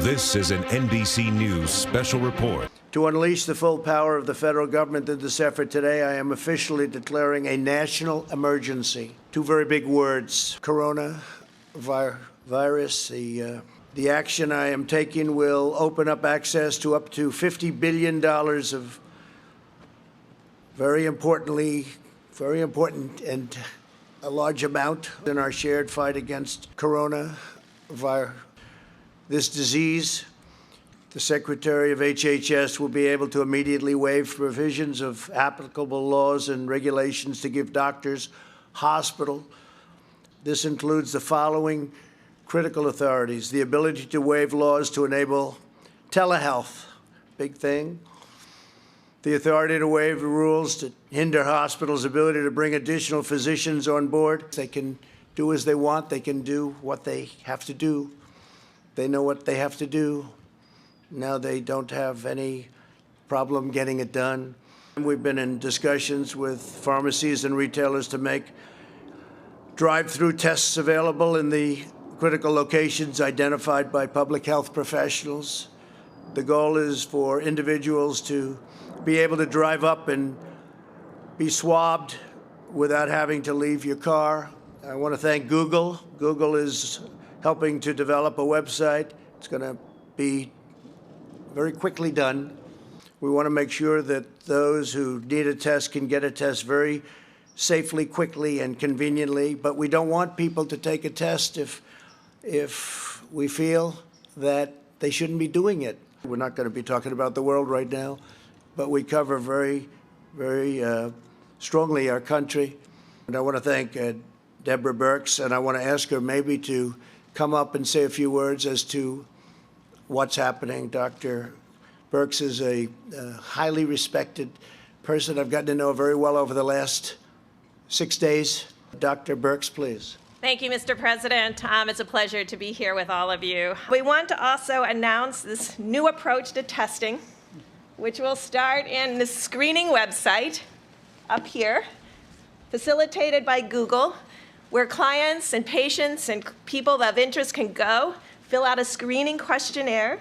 This is an NBC News special report. To unleash the full power of the federal government in this effort today, I am officially declaring a national emergency. Two very big words: coronavirus. The action I am taking will open up access to up to $50 billion of very important and a large amount in our shared fight against coronavirus. This disease. The Secretary of HHS will be able to immediately waive provisions of applicable laws and regulations to give doctors, hospitals. This includes the following critical authorities: the ability to waive laws to enable telehealth, big thing. The authority to waive rules to hinder hospitals' ability to bring additional physicians on board. They can do as they want. They can do what they have to do. They know what they have to do. Now they don't have any problem getting it done. We've been in discussions with pharmacies and retailers to make drive-through tests available in the critical locations identified by public health professionals. The goal is for individuals to be able to drive up and be swabbed without having to leave your car. I want to thank Google. Google is helping to develop a website. It's going to be very quickly done. We want to make sure that those who need a test can get a test very safely, quickly, and conveniently. But we don't want people to take a test if we feel that they shouldn't be doing it. We're not going to be talking about the world right now, but we cover very, very strongly our country. And I want to thank Deborah Birx, and I want to ask her maybe to come up and say a few words as to what's happening. Dr. Birx is a highly respected person I've gotten to know very well over the last 6 days. Dr. Birx, please. Thank you, Mr. President. It's a pleasure to be here with all of you. We want to also announce this new approach to testing, which will start in the screening website up here, facilitated by Google, where clients and patients and people of interest can go, fill out a screening questionnaire,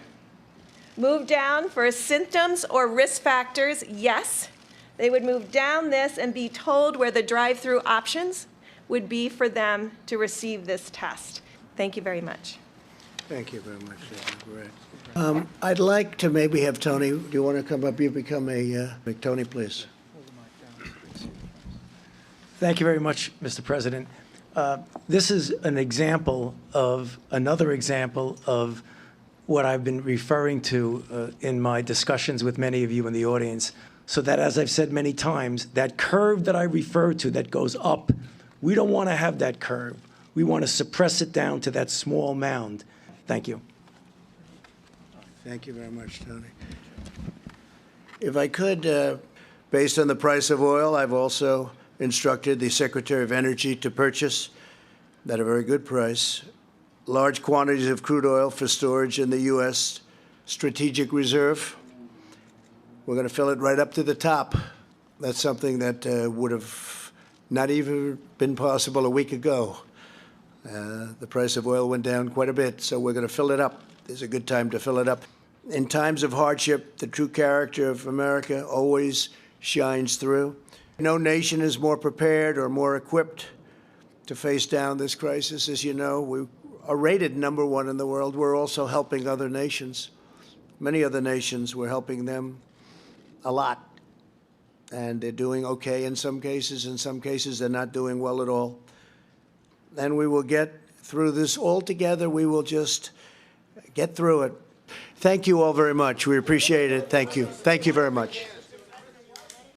move down for symptoms or risk factors, yes. They would move down this and be told where the drive-through options would be for them to receive this test. Thank you very much. Thank you very much. Great. I'd like to maybe have Tony. Do you want to come up? You become Tony, please. Thank you very much, Mr. President. This is an example of another example of what I've been referring to in my discussions with many of you in the audience, so that, as I've said many times, that curve that I refer to that goes up, we don't want to have that curve. We want to suppress it down to that small mound. Thank you. Thank you very much, Tony. If I could, based on the price of oil, I've also instructed the Secretary of Energy to purchase, at a very good price, large quantities of crude oil for storage in the U.S. Strategic Reserve. We're going to fill it right up to the top. That's something that would have not even been possible a week ago. The price of oil went down quite a bit, so we're going to fill it up. There's a good time to fill it up. In times of hardship, the true character of America always shines through. No nation is more prepared or more equipped to face down this crisis. As you know, we are rated #1 in the world. We're also helping other nations. Many other nations, we're helping them a lot. And they're doing okay in some cases. In some cases, they're not doing well at all. And we will get through this all together. We will just get through it. Thank you all very much. We appreciate it. Thank you. Thank you very much.